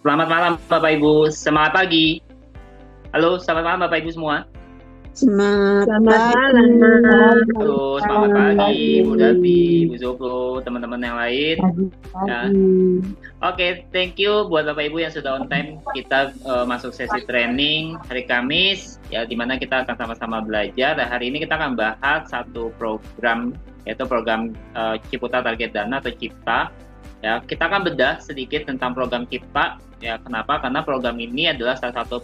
Selamat malam Bapak Ibu, semangat pagi. Halo, selamat malam Bapak Ibu semua. Semangat Selamat pagi. malam. Halo, selamat pagi Bu Davi, Bu Zoplo, teman-teman yang lain. Ya. Pagi-pagi. Oke, thank you buat Bapak Ibu yang sudah on time. Kita masuk sesi training hari Kamis, ya, di mana kita akan sama-sama belajar. Dan hari ini kita akan bahas satu program, yaitu program Ciputa Target Dana atau Cipta. Ya, kita akan bedah sedikit tentang program Cipta. Ya, kenapa? Karena program ini adalah salah satu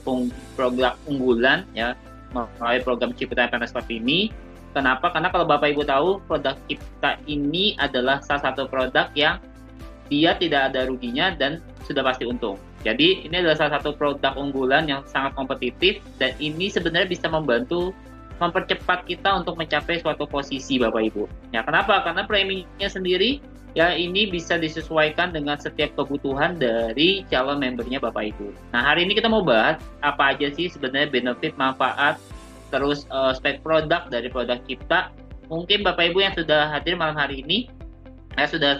program unggulan, ya, melalui program Ciputa MPNS ini. Kenapa? Karena kalau Bapak Ibu tahu, produk Cipta ini adalah salah satu produk yang dia tidak ada ruginya dan sudah pasti untung. Jadi ini adalah salah satu produk unggulan yang sangat kompetitif dan ini sebenarnya bisa membantu mempercepat kita untuk mencapai suatu posisi Bapak Ibu. Ya, kenapa? Karena preminya sendiri ya ini bisa disesuaikan dengan setiap kebutuhan dari calon membernya Bapak Ibu. Nah, hari ini kita mau bahas apa aja sih sebenarnya benefit, manfaat, terus spek produk dari produk Cipta. Mungkin Bapak Ibu yang sudah hadir malam hari ini saya sudah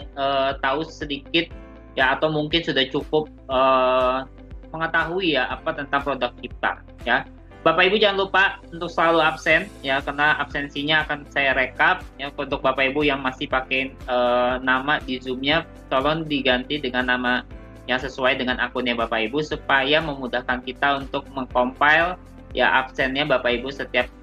tahu sedikit ya atau mungkin sudah cukup mengetahui ya apa tentang produk Cipta ya. Bapak Ibu jangan lupa untuk selalu absen ya karena absensinya akan saya rekap ya. Untuk Bapak Ibu yang masih pakai nama di Zoom-nya tolong diganti dengan nama yang sesuai dengan akunnya Bapak Ibu supaya memudahkan kita untuk mengcompile ya absennya Bapak Ibu setiap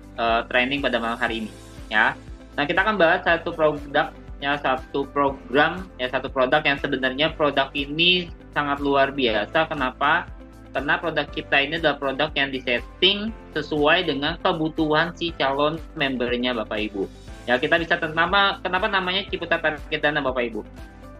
training pada malam hari ini ya. Nah, kita akan bahas satu produk ya, satu program ya, satu produk yang sebenarnya produk ini sangat luar biasa. Kenapa? Karena produk Cipta ini adalah produk yang disetting sesuai dengan kebutuhan si calon membernya Bapak Ibu. Ya, kita bisa kenapa namanya Ciputa Target Dana Bapak Ibu.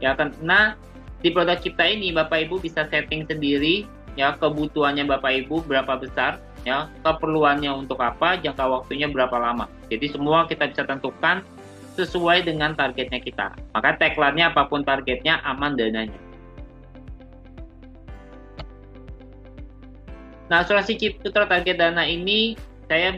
Ya, karena di produk Cipta ini Bapak Ibu bisa setting sendiri ya kebutuhannya Bapak Ibu berapa besar, ya, keperluannya untuk apa, jangka waktunya berapa lama. Jadi semua kita bisa tentukan sesuai dengan targetnya kita. Maka tagline-nya apapun targetnya, aman dananya. Nah, asuransi Ciputa Target Dana ini saya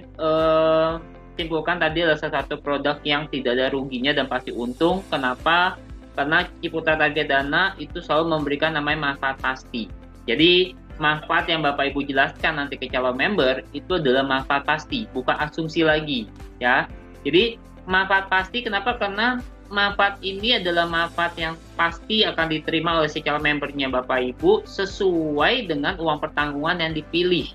simpulkan tadi adalah salah satu produk yang tidak ada ruginya dan pasti untung. Kenapa? Karena Ciputa Target Dana itu selalu memberikan namanya manfaat pasti. Jadi manfaat yang Bapak Ibu jelaskan nanti ke calon member itu adalah manfaat pasti, bukan asumsi lagi, ya. Jadi manfaat pasti, kenapa? Karena manfaat ini adalah manfaat yang pasti akan diterima oleh si calon membernya Bapak Ibu sesuai dengan uang pertanggungan yang dipilih.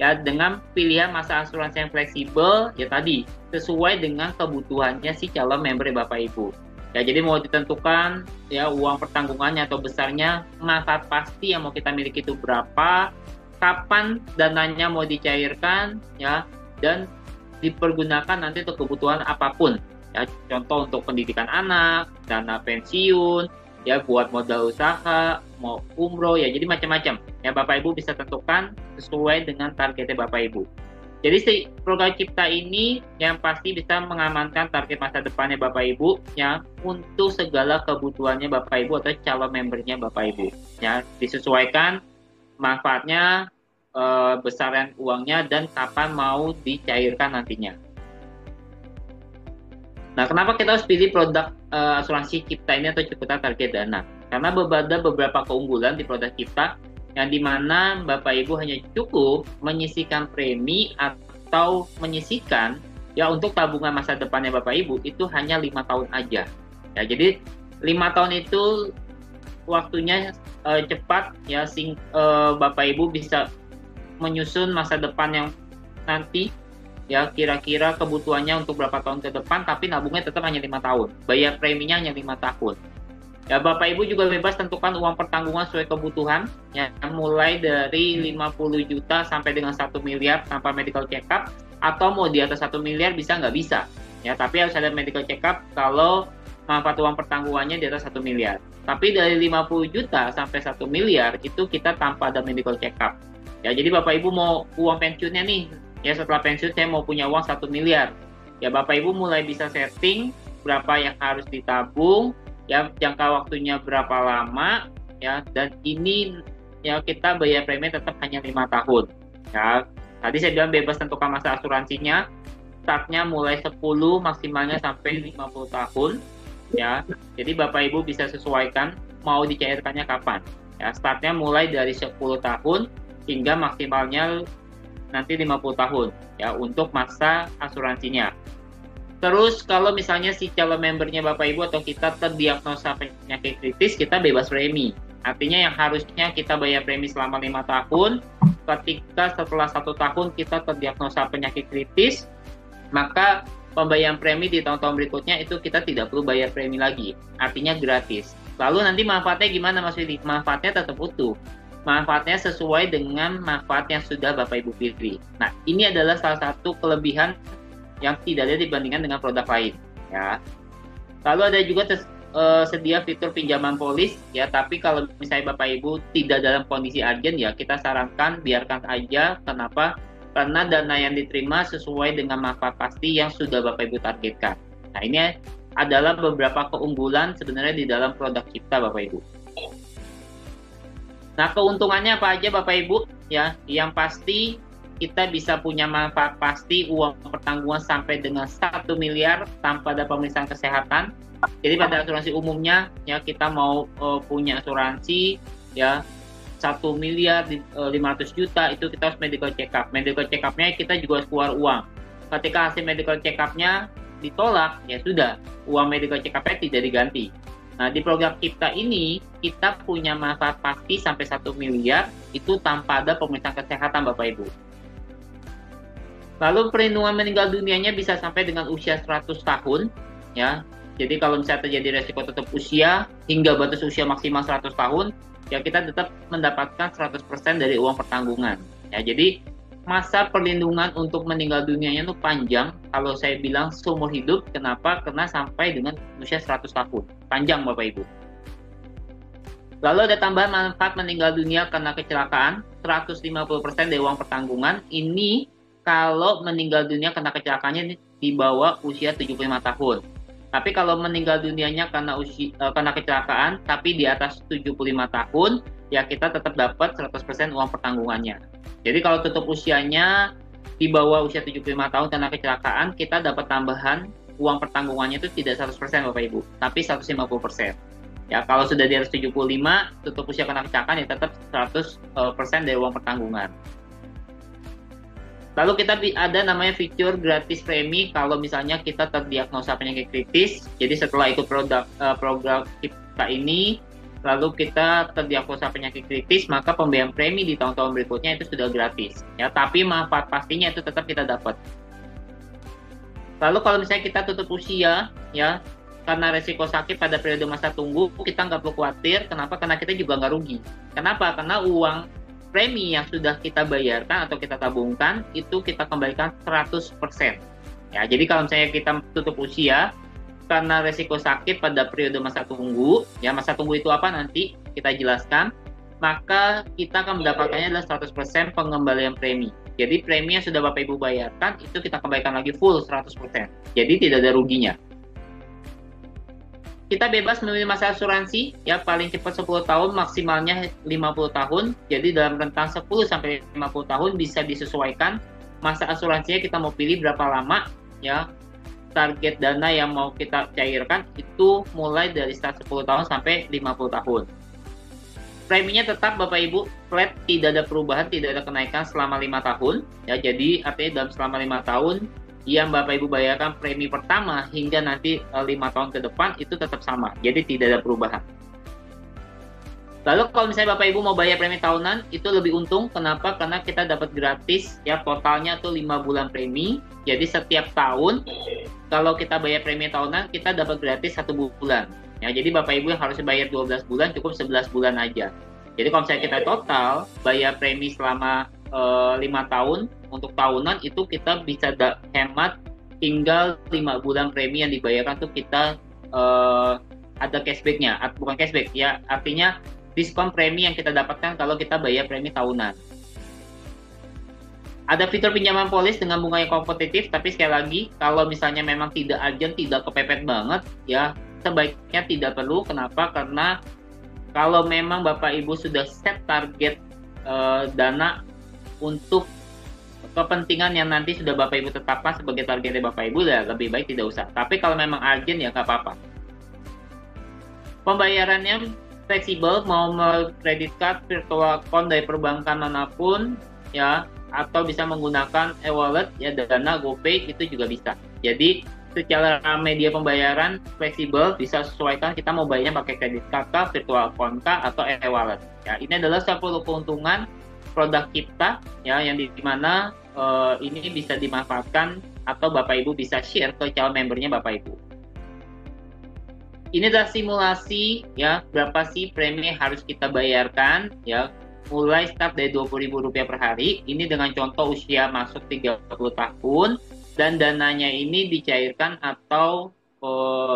Ya, dengan pilihan masa asuransi yang fleksibel, ya tadi, sesuai dengan kebutuhannya si calon member Bapak Ibu. Ya, jadi mau ditentukan ya uang pertanggungannya atau besarnya, manfaat pasti yang mau kita miliki itu berapa, kapan dananya mau dicairkan, ya, dan dipergunakan nanti untuk kebutuhan apapun ya, contoh untuk pendidikan anak, dana pensiun ya, buat modal usaha, mau umroh ya, jadi macam-macam ya. Bapak Ibu bisa tentukan sesuai dengan targetnya Bapak Ibu. Jadi si program Cipta ini yang pasti bisa mengamankan target masa depannya Bapak Ibu ya, untuk segala kebutuhannya Bapak Ibu atau calon membernya Bapak Ibu ya, disesuaikan manfaatnya, besaran uangnya, dan kapan mau dicairkan nantinya. Nah, kenapa kita harus pilih produk asuransi Cipta ini atau Ciputa Target Dana? Karena ada beberapa keunggulan di produk Cipta yang dimana Bapak Ibu hanya cukup menyisihkan premi atau menyisihkan ya untuk tabungan masa depannya Bapak Ibu itu hanya 5 tahun aja. Ya, jadi 5 tahun itu waktunya cepat ya, Bapak Ibu bisa menyusun masa depan yang nanti ya, kira-kira kebutuhannya untuk berapa tahun ke depan, tapi nabungnya tetap hanya 5 tahun, bayar preminya hanya 5 tahun ya. Bapak Ibu juga bebas tentukan uang pertanggungan sesuai kebutuhan ya, mulai dari 50 juta sampai dengan 1 miliar tanpa medical check up, atau mau di atas 1 miliar bisa nggak bisa ya, tapi harus ada medical check up kalau manfaat uang pertanggungannya di atas 1 miliar. Tapi dari 50 juta sampai 1 miliar itu kita tanpa ada medical check up. Ya, jadi Bapak Ibu mau uang pensiunnya nih, ya setelah pensiun saya mau punya uang 1 miliar. Ya, Bapak Ibu mulai bisa setting berapa yang harus ditabung, ya jangka waktunya berapa lama, ya, dan ini ya kita bayar premi tetap hanya 5 tahun. Ya, tadi saya bilang bebas tentukan masa asuransinya, startnya mulai 10, maksimalnya sampai 50 tahun. Ya, jadi Bapak Ibu bisa sesuaikan mau dicairkannya kapan. Ya, startnya mulai dari 10 tahun hingga maksimalnya nanti 50 tahun ya untuk masa asuransinya. Terus kalau misalnya si calon membernya Bapak Ibu atau kita terdiagnosa penyakit kritis, kita bebas premi. Artinya yang harusnya kita bayar premi selama 5 tahun, ketika setelah 1 tahun kita terdiagnosa penyakit kritis, maka pembayaran premi di tahun-tahun berikutnya itu kita tidak perlu bayar premi lagi. Artinya gratis. Lalu nanti manfaatnya gimana Mas Willy? Manfaatnya tetap utuh. Manfaatnya sesuai dengan manfaat yang sudah Bapak Ibu pilih. Nah, ini adalah salah satu kelebihan yang tidak ada dibandingkan dengan produk lain. Ya. Lalu ada juga sedia fitur pinjaman polis, ya. Tapi kalau misalnya Bapak Ibu tidak dalam kondisi urgent, ya kita sarankan biarkan aja. Kenapa? Karena dana yang diterima sesuai dengan manfaat pasti yang sudah Bapak Ibu targetkan. Nah, ini adalah beberapa keunggulan sebenarnya di dalam produk Cipta Bapak Ibu. Nah, keuntungannya apa aja Bapak Ibu? Ya, yang pasti kita bisa punya manfaat pasti uang pertanggungan sampai dengan 1 miliar tanpa ada pemeriksaan kesehatan. Jadi pada asuransi umumnya ya kita mau punya asuransi ya 1 miliar 500 juta itu kita harus medical check up. Medical check up-nya kita juga harus keluar uang. Ketika hasil medical check up-nya ditolak, ya sudah, uang medical check up-nya tidak diganti. Nah, di program Cipta ini, kita punya manfaat pasti sampai 1 miliar, itu tanpa ada pemeriksaan kesehatan, Bapak Ibu. Lalu perlindungan meninggal dunianya bisa sampai dengan usia 100 tahun, ya. Jadi kalau misalnya terjadi resiko tutup usia, hingga batas usia maksimal 100 tahun, ya kita tetap mendapatkan 100% dari uang pertanggungan. Ya, jadi masa perlindungan untuk meninggal dunianya itu panjang. Kalau saya bilang seumur hidup, kenapa? Karena sampai dengan usia 100 tahun. Panjang Bapak Ibu. Lalu ada tambahan manfaat meninggal dunia karena kecelakaan, 150% dari uang pertanggungan. Ini kalau meninggal dunia karena kecelakaannya di bawah usia 75 tahun. Tapi kalau meninggal dunianya karena kecelakaan, tapi di atas 75 tahun, ya kita tetap dapat 100% uang pertanggungannya. Jadi kalau tutup usianya di bawah usia 75 tahun karena kecelakaan, kita dapat tambahan uang pertanggungannya itu tidak 100% Bapak Ibu, tapi 150%. Ya, kalau sudah di atas 75, tutup usia karena kecelakaan ya tetap 100% dari uang pertanggungan. Lalu kita ada namanya fitur gratis premi kalau misalnya kita terdiagnosa penyakit kritis. Jadi setelah ikut program kita ini, lalu kita terdiagnosa penyakit kritis, maka pembayaran premi di tahun-tahun berikutnya itu sudah gratis. Ya, tapi manfaat pastinya itu tetap kita dapat. Lalu kalau misalnya kita tutup usia, ya karena resiko sakit pada periode masa tunggu, kita nggak perlu khawatir. Kenapa? Karena kita juga nggak rugi. Kenapa? Karena uang premi yang sudah kita bayarkan atau kita tabungkan itu kita kembalikan 100%. Ya, jadi kalau misalnya kita tutup usia karena resiko sakit pada periode masa tunggu, ya masa tunggu itu apa nanti kita jelaskan, maka kita akan mendapatkannya adalah 100% pengembalian premi. Jadi premi yang sudah Bapak Ibu bayarkan itu kita kembalikan lagi full 100%. Jadi tidak ada ruginya. Kita bebas memilih masa asuransi, ya paling cepat 10 tahun, maksimalnya 50 tahun. Jadi dalam rentang 10 sampai 50 tahun bisa disesuaikan masa asuransinya kita mau pilih berapa lama, ya. Target dana yang mau kita cairkan itu mulai dari start 10 tahun sampai 50 tahun. Preminya tetap Bapak Ibu flat, tidak ada perubahan, tidak ada kenaikan selama 5 tahun. Ya, jadi artinya dalam selama 5 tahun yang Bapak Ibu bayarkan premi pertama hingga nanti 5 tahun ke depan itu tetap sama. Jadi tidak ada perubahan. Lalu kalau misalnya Bapak Ibu mau bayar premi tahunan itu lebih untung. Kenapa? Karena kita dapat gratis ya totalnya tuh 5 bulan premi. Jadi setiap tahun kalau kita bayar premi tahunan kita dapat gratis 1 bulan. Ya, jadi Bapak Ibu yang harus bayar 12 bulan cukup 11 bulan aja. Jadi kalau misalnya kita total bayar premi selama 5 tahun untuk tahunan itu kita bisa hemat hingga 5 bulan premi yang dibayarkan tuh kita ada cashbacknya, bukan cashback ya, artinya diskon premi yang kita dapatkan kalau kita bayar premi tahunan. Ada fitur pinjaman polis dengan bunga yang kompetitif, tapi sekali lagi kalau misalnya memang tidak urgent, tidak kepepet banget ya sebaiknya tidak perlu. Kenapa? Karena kalau memang Bapak Ibu sudah set target dana untuk kepentingan yang nanti sudah Bapak Ibu tetapkan sebagai targetnya Bapak Ibu, ya lebih baik tidak usah. Tapi kalau memang urgent ya nggak apa-apa. Pembayarannya fleksibel, mau melalui credit card, virtual account dari perbankan manapun, ya, atau bisa menggunakan e-wallet, ya, Dana, GoPay, itu juga bisa. Jadi secara media pembayaran fleksibel, bisa sesuaikan kita mau bayarnya pakai credit card kah, virtual account kah, atau e-wallet. Ya, ini adalah 10 keuntungan produk kita, ya, yang dimana ini bisa dimanfaatkan atau Bapak Ibu bisa share ke calon membernya Bapak Ibu. Ini adalah simulasi, ya, berapa sih premi yang harus kita bayarkan, ya, mulai start dari Rp20.000 per hari. Ini dengan contoh usia masuk 30 tahun, dan dananya ini dicairkan atau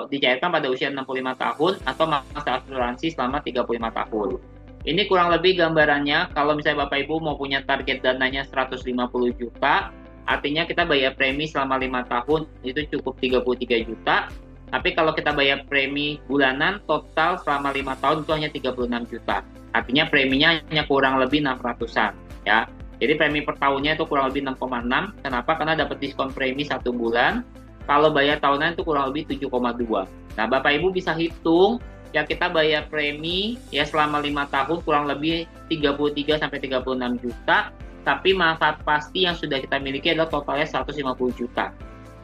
dicairkan pada usia 65 tahun atau masa asuransi selama 35 tahun. Ini kurang lebih gambarannya. Kalau misalnya Bapak Ibu mau punya target dananya 150 juta, artinya kita bayar premi selama 5 tahun itu cukup 33 juta. Tapi kalau kita bayar premi bulanan, total selama 5 tahun itu hanya 36 juta. Artinya preminya hanya kurang lebih 600-an. Ya. Jadi premi per tahunnya itu kurang lebih 6,6. Kenapa? Karena dapat diskon premi 1 bulan. Kalau bayar tahunan itu kurang lebih 7,2. Nah, Bapak Ibu bisa hitung, ya, kita bayar premi ya selama 5 tahun kurang lebih 33-36 juta. Tapi manfaat pasti yang sudah kita miliki adalah totalnya 150 juta.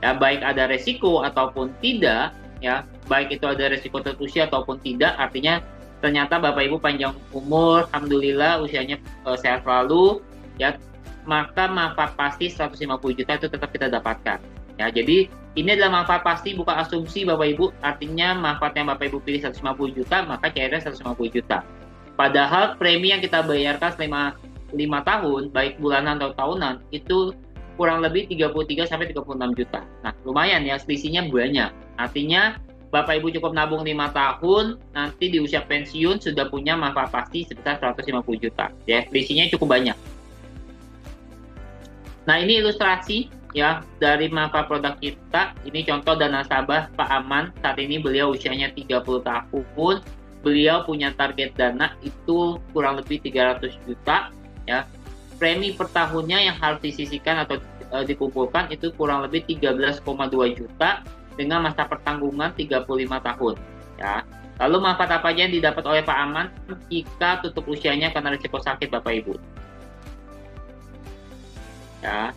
Ya, baik ada resiko ataupun tidak, ya, baik itu ada resiko terusia ataupun tidak, artinya ternyata Bapak Ibu panjang umur, alhamdulillah usianya sehat selalu, ya, maka manfaat pasti 150 juta itu tetap kita dapatkan. Ya, jadi ini adalah manfaat pasti, bukan asumsi Bapak Ibu, artinya manfaat yang Bapak Ibu pilih 150 juta, maka cairnya 150 juta. Padahal premi yang kita bayarkan selama 5 tahun, baik bulanan atau tahunan, itu kurang lebih 33-36 juta. Nah, lumayan ya, selisihnya banyak. Artinya, Bapak Ibu cukup nabung 5 tahun, nanti di usia pensiun sudah punya manfaat pasti sebesar 150 juta. Ya, selisihnya cukup banyak. Nah, ini ilustrasi ya dari manfaat produk kita. Ini contoh dana nasabah Pak Aman. Saat ini beliau usianya 30 tahun. Beliau punya target dana itu kurang lebih 300 juta. Ya, premi per tahunnya yang harus disisihkan atau dikumpulkan itu kurang lebih 13,2 juta dengan masa pertanggungan 35 tahun. Ya. Lalu manfaat apa aja yang didapat oleh Pak Aman jika tutup usianya karena risiko sakit Bapak Ibu? Ya.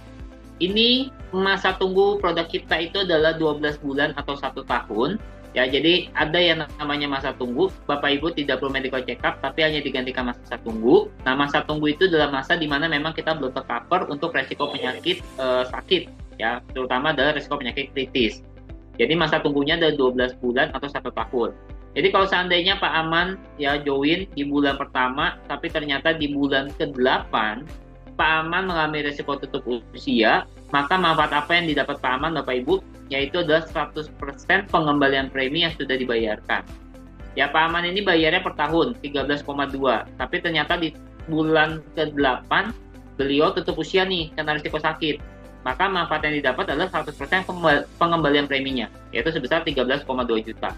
Ini masa tunggu produk kita itu adalah 12 bulan atau 1 tahun. Ya, jadi ada yang namanya masa tunggu. Bapak Ibu tidak perlu medical check up, tapi hanya digantikan masa tunggu. Nah, masa tunggu itu adalah masa di mana memang kita belum tercover untuk resiko penyakit sakit, ya, terutama adalah resiko penyakit kritis. Jadi masa tunggunya adalah 12 bulan atau 1 tahun. Jadi kalau seandainya Pak Aman ya join di bulan pertama, tapi ternyata di bulan ke-8 Pak Aman mengalami resiko tutup usia, maka manfaat apa yang didapat Pak Aman Bapak Ibu? Yaitu adalah 100% pengembalian premi yang sudah dibayarkan. Ya, Pak Aman ini bayarnya per tahun 13,2, tapi ternyata di bulan ke-8 beliau tutup usia nih karena risiko sakit. Maka manfaat yang didapat adalah 100% pengembalian preminya, yaitu sebesar 13,2 juta.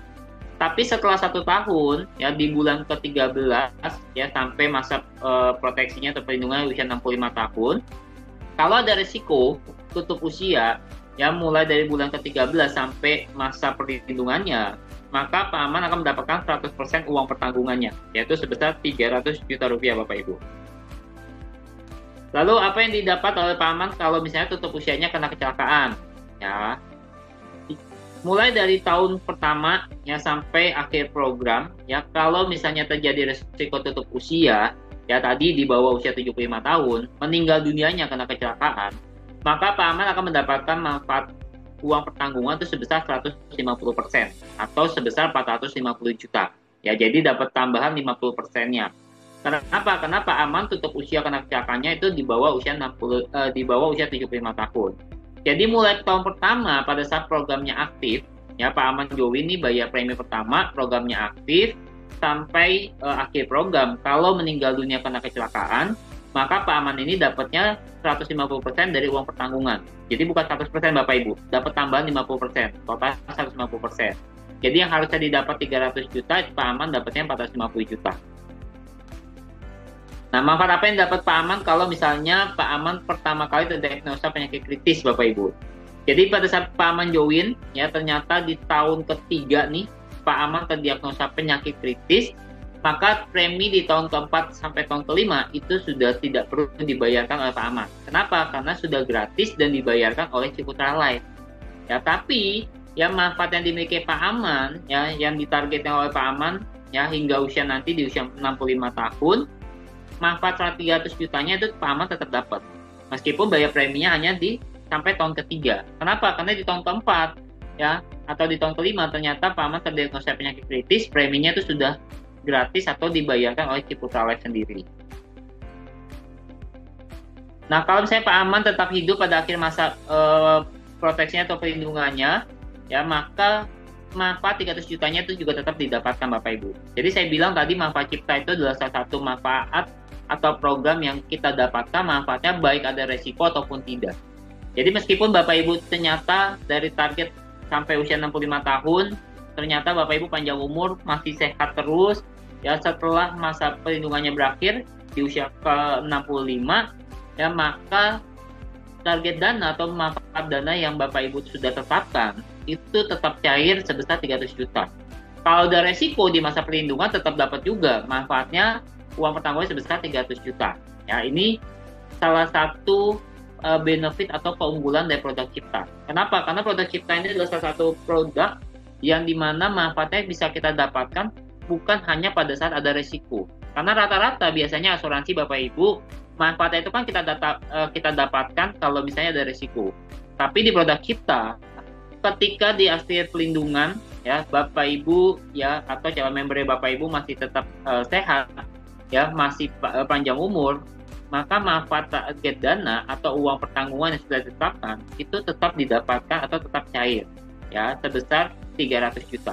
Tapi setelah 1 tahun, ya di bulan ke-13 ya sampai masa proteksinya atau perlindungan usia 65 tahun, kalau ada risiko tutup usia ya mulai dari bulan ke-13 sampai masa perlindungannya, maka Pak Aman akan mendapatkan 100% uang pertanggungannya, yaitu sebesar 300 juta rupiah Bapak Ibu. Lalu apa yang didapat oleh Pak Aman kalau misalnya tutup usianya karena kecelakaan? Ya, mulai dari tahun pertama ya sampai akhir program, ya kalau misalnya terjadi risiko tutup usia, ya tadi di bawah usia 75 tahun, meninggal dunianya karena kecelakaan, maka Pak Aman akan mendapatkan manfaat uang pertanggungan itu sebesar 150% atau sebesar 450 juta. Ya, jadi dapat tambahan 50%-nya. Kenapa? Karena Pak Aman tutup usia karena kecelakaannya itu di bawah usia 75 tahun. Jadi mulai tahun pertama pada saat programnya aktif, ya Pak Aman join ini bayar premi pertama, programnya aktif sampai akhir program. Kalau meninggal dunia karena kecelakaan, maka Pak Aman ini dapatnya 150% dari uang pertanggungan. Jadi bukan 100% Bapak Ibu, dapat tambahan 50%, total 150%. Jadi yang harusnya didapat 300 juta, Pak Aman dapatnya 450 juta. Nah, manfaat apa yang dapat Pak Aman kalau misalnya Pak Aman pertama kali terdiagnosa penyakit kritis Bapak Ibu? Jadi pada saat Pak Aman join, ya ternyata di tahun ketiga nih, Pak Aman terdiagnosa penyakit kritis, maka premi di tahun keempat sampai tahun kelima itu sudah tidak perlu dibayarkan oleh Pak Aman. Kenapa? Karena sudah gratis dan dibayarkan oleh Ciputra Life. Ya, tapi yang manfaat yang dimiliki Pak Aman, ya, yang ditargetkan oleh Pak Aman, ya, hingga usia nanti di usia 65 tahun, manfaat 300 jutanya itu Pak Aman tetap dapat. Meskipun bayar preminya hanya di sampai tahun ketiga. Kenapa? Karena di tahun keempat, ya, atau di tahun kelima ternyata Pak Aman terdiagnosa penyakit kritis, preminya itu sudah gratis atau dibayarkan oleh Ciputra Life sendiri. Nah, kalau misalnya Pak Aman tetap hidup pada akhir masa proteksinya atau perlindungannya, ya, maka manfaat 300 jutanya itu juga tetap didapatkan Bapak Ibu. Jadi saya bilang tadi manfaat cipta itu adalah salah satu manfaat atau program yang kita dapatkan manfaatnya baik ada resiko ataupun tidak. Jadi meskipun Bapak Ibu ternyata dari target sampai usia 65 tahun, ternyata Bapak Ibu panjang umur masih sehat terus, ya, setelah masa perlindungannya berakhir di usia ke-65, ya, maka target dana atau manfaat dana yang Bapak Ibu sudah tetapkan itu tetap cair sebesar 300 juta. Kalau ada resiko di masa perlindungan tetap dapat juga manfaatnya, uang pertanggungan sebesar 300 juta. Ya, ini salah satu benefit atau keunggulan dari produk Cipta. Kenapa? Karena produk Cipta ini adalah salah satu produk yang dimana manfaatnya bisa kita dapatkan bukan hanya pada saat ada resiko. Karena rata-rata biasanya asuransi Bapak Ibu manfaatnya itu kan kita dapatkan kalau misalnya ada resiko. Tapi di produk Cipta, ketika di akhir pelindungan, ya, Bapak Ibu, ya, atau calon member Bapak Ibu masih tetap sehat, ya, masih panjang umur, maka manfaat target dana atau uang pertanggungan yang sudah ditetapkan itu tetap didapatkan atau tetap cair, ya, sebesar 300 juta.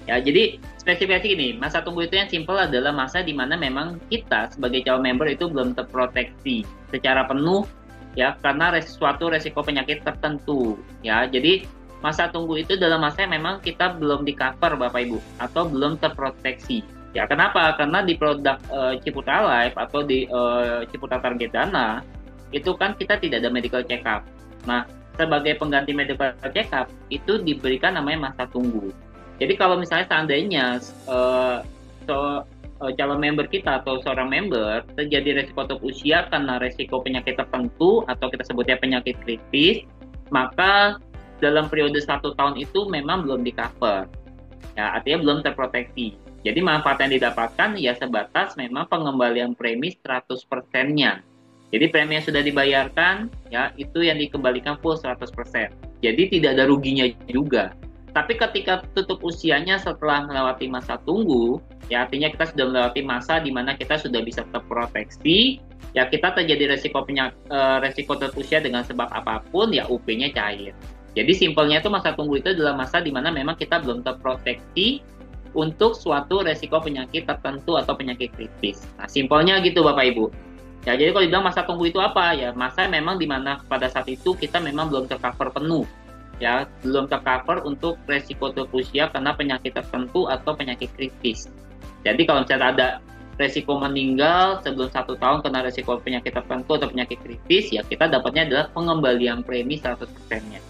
Ya, jadi spesifikasi ini, masa tunggu itu yang simpel adalah masa di mana memang kita sebagai calon member itu belum terproteksi secara penuh, ya, karena suatu resiko penyakit tertentu, ya. Jadi masa tunggu itu dalam masa yang memang kita belum di cover Bapak Ibu atau belum terproteksi. Ya, kenapa? Karena di produk Ciputra Life atau di Ciputra Target Dana itu kan kita tidak ada medical check up. Nah, sebagai pengganti medical check up itu diberikan namanya masa tunggu. Jadi kalau misalnya seandainya calon member kita atau seorang member terjadi resiko untuk usia karena resiko penyakit tertentu atau kita sebutnya penyakit kritis, maka dalam periode 1 tahun itu memang belum di cover, ya, artinya belum terproteksi. Jadi manfaat yang didapatkan ya sebatas memang pengembalian premi 100%-nya. Jadi premi yang sudah dibayarkan, ya, itu yang dikembalikan full 100%. Jadi tidak ada ruginya juga. Tapi ketika tutup usianya setelah melewati masa tunggu, ya, artinya kita sudah melewati masa di mana kita sudah bisa terproteksi, ya, kita terjadi resiko tutup usia dengan sebab apapun, ya, UP-nya cair. Jadi simpelnya itu masa tunggu itu adalah masa di mana memang kita belum terproteksi untuk suatu resiko penyakit tertentu atau penyakit kritis. Nah, simpelnya gitu Bapak Ibu. Ya, jadi kalau dibilang masa tunggu itu apa? Ya, masa memang di mana pada saat itu kita memang belum tercover penuh. Ya, belum tercover untuk resiko tutup usia karena penyakit tertentu atau penyakit kritis. Jadi kalau misalnya ada resiko meninggal sebelum 1 tahun karena resiko penyakit tertentu atau penyakit kritis, ya kita dapatnya adalah pengembalian premi 100%-nya.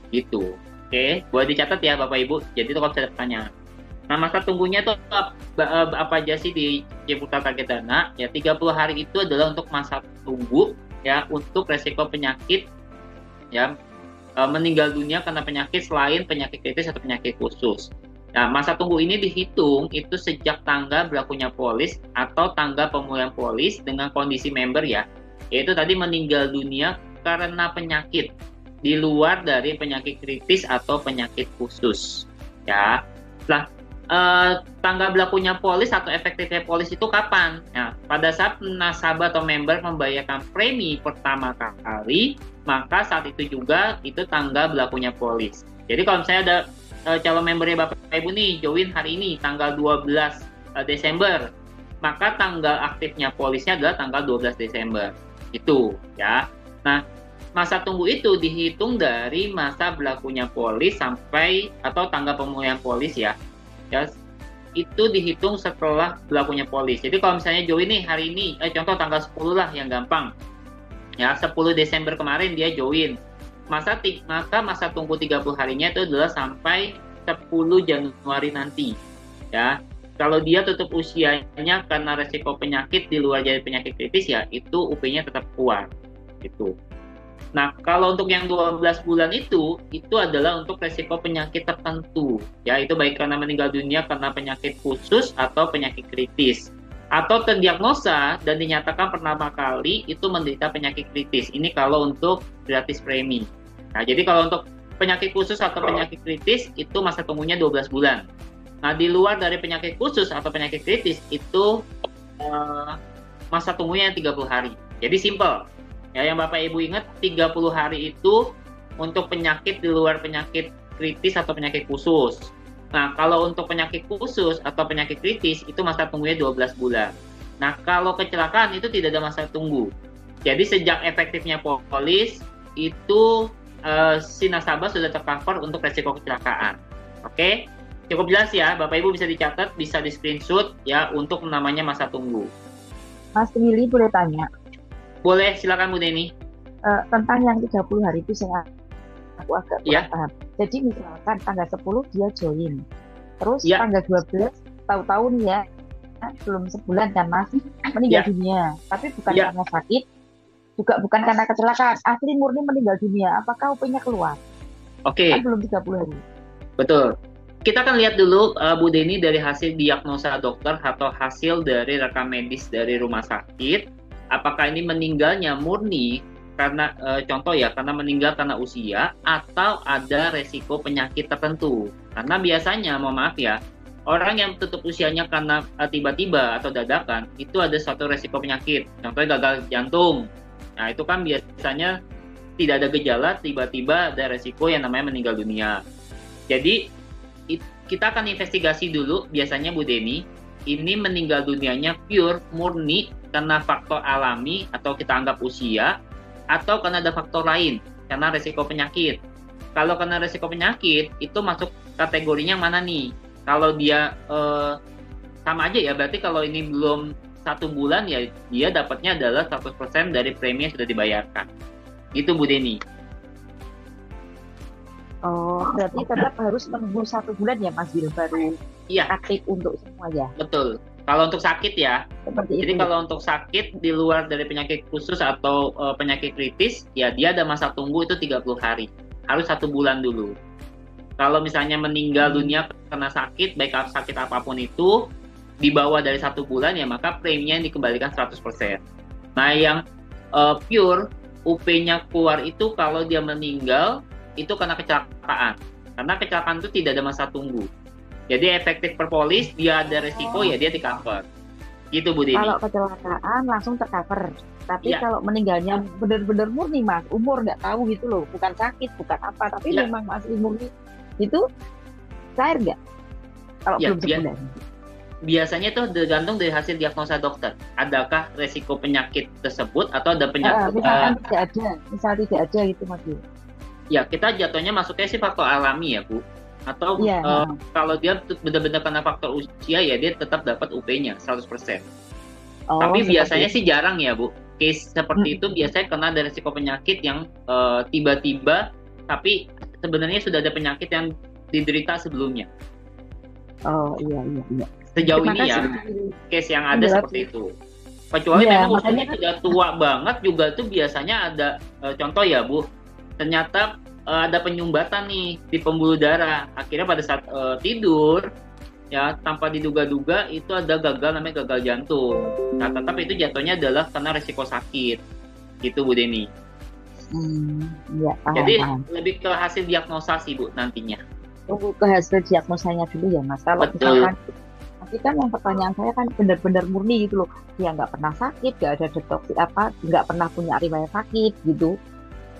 Gitu. Oke, boleh dicatat ya Bapak Ibu. Jadi itu kalau saya tanya. Nah, masa tunggunya itu apa aja sih di Ciputra Target Dana? Ya, 30 hari itu adalah untuk masa tunggu, ya, untuk resiko penyakit, ya, meninggal dunia karena penyakit selain penyakit kritis atau penyakit khusus. Nah, masa tunggu ini dihitung itu sejak tanggal berlakunya polis atau tanggal pemulihan polis dengan kondisi member, ya, yaitu tadi meninggal dunia karena penyakit di luar dari penyakit kritis atau penyakit khusus, ya. Nah, tanggal berlakunya polis atau efektifnya polis itu kapan? Nah, pada saat nasabah atau member membayarkan premi pertama kali, maka saat itu juga itu tanggal berlakunya polis. Jadi kalau misalnya ada calon membernya Bapak Ibu nih join hari ini tanggal 12 Desember, maka tanggal aktifnya polisnya adalah tanggal 12 Desember. Itu, ya. Nah, masa tunggu itu dihitung dari masa berlakunya polis sampai atau tanggal pemulihan polis, ya. Ya, itu dihitung setelah berlakunya polis. Jadi kalau misalnya join nih hari ini, contoh tanggal 10 lah yang gampang. Ya, 10 Desember kemarin dia join. Maka masa tunggu 30 harinya itu adalah sampai 10 Januari nanti. Ya. Kalau dia tutup usianya karena resiko penyakit di luar dari penyakit kritis, ya itu UP-nya tetap kuat gitu. Nah, kalau untuk yang 12 bulan itu adalah untuk resiko penyakit tertentu. Ya, itu baik karena meninggal dunia karena penyakit khusus atau penyakit kritis. Atau terdiagnosa dan dinyatakan pertama kali itu menderita penyakit kritis. Ini kalau untuk gratis premi. Nah, jadi kalau untuk penyakit khusus atau penyakit kritis itu masa tunggunya 12 bulan. Nah, di luar dari penyakit khusus atau penyakit kritis itu masa tunggunya 30 hari. Jadi simple. Ya, yang Bapak Ibu ingat 30 hari itu untuk penyakit di luar penyakit kritis atau penyakit khusus. Nah, kalau untuk penyakit khusus atau penyakit kritis itu masa tunggunya 12 bulan. Nah, kalau kecelakaan itu tidak ada masa tunggu. Jadi sejak efektifnya polis itu si nasabah sudah tercover untuk resiko kecelakaan. Oke? Cukup jelas ya, Bapak Ibu bisa dicatat, bisa di screenshot ya untuk namanya masa tunggu. Mas Willy boleh tanya? Boleh, silakan Bu Deni. Tentang yang 30 hari itu aku agak kurang paham. Jadi misalkan tanggal 10 dia join. Terus tanggal 12 tahu-tahu nih ya, belum sebulan kan Mas, meninggal dunia. Tapi bukan karena sakit, juga bukan karena kecelakaan. Asli murni meninggal dunia. Apakah UP-nya keluar? Oke. Kan belum 30 hari. Betul. Kita akan lihat dulu Bu Deni dari hasil diagnosa dokter atau hasil dari rekam medis dari rumah sakit. Apakah ini meninggalnya murni karena contoh ya, karena meninggal karena usia atau ada resiko penyakit tertentu. Karena biasanya, mohon maaf ya, orang yang tutup usianya karena tiba-tiba atau dadakan itu ada suatu resiko penyakit. Contohnya gagal jantung. Nah, itu kan biasanya tidak ada gejala, tiba-tiba ada resiko yang namanya meninggal dunia. Jadi kita akan investigasi dulu biasanya Bu Deni, ini meninggal dunianya pure murni karena faktor alami atau kita anggap usia, atau karena ada faktor lain karena resiko penyakit. Kalau karena resiko penyakit itu masuk kategorinya mana nih? Kalau dia sama aja ya, berarti kalau ini belum 1 bulan ya dia dapatnya adalah 100% dari premi yang sudah dibayarkan. Itu Bu Deni. Oh, berarti tetap harus menunggu 1 bulan ya Mas Wil baru aktif untuk semua ya? Betul. Kalau untuk sakit ya, jadi kalau untuk sakit di luar dari penyakit khusus atau penyakit kritis, ya dia ada masa tunggu itu 30 hari. Harus 1 bulan dulu. Kalau misalnya meninggal dunia karena sakit, baik sakit apapun itu, di bawah dari 1 bulan ya maka preminya dikembalikan 100%. Nah, yang pure, UP-nya keluar itu kalau dia meninggal, itu karena kecelakaan. Karena kecelakaan itu tidak ada masa tunggu. Jadi efektif per polis, dia ada resiko ya dia di-cover. Gitu Bu Deni. Kalau kecelakaan langsung tercover. Tapi kalau meninggalnya benar-benar murni Mas, umur nggak tahu gitu loh, bukan sakit, bukan apa, tapi memang masih murni, itu cair nggak? Kalau belum sebulan. Biasanya itu tergantung dari hasil diagnosa dokter. Adakah resiko penyakit tersebut atau ada penyakit? Misal tidak ada gitu Mas. Ya, kita jatuhnya masuknya sih faktor alami ya Bu. Atau kalau dia benar-benar kena faktor usia ya dia tetap dapat UP-nya 100%. Tapi biasanya sih jarang ya Bu. Case seperti itu biasanya kena dari resiko penyakit yang tiba-tiba tapi sebenarnya sudah ada penyakit yang diderita sebelumnya. Oh iya. Sejauh ini ya case yang ada seperti itu. Kecuali memang usianya sudah tua banget juga tuh biasanya ada contoh ya Bu. Ternyata ada penyumbatan nih di pembuluh darah. Akhirnya pada saat tidur ya tanpa diduga-duga itu ada namanya gagal jantung. Nah, tetap itu jatuhnya adalah karena resiko sakit. Gitu Bu Deni. Ya, jadi lebih ke hasil diagnosa sih Bu nantinya. Tunggu ke hasil diagnosanya dulu ya Mas. Kalau misalkan tapi kan yang pertanyaan saya kan benar-benar murni gitu loh. Dia nggak pernah sakit, nggak ada detoksi nggak pernah punya riwayat sakit gitu.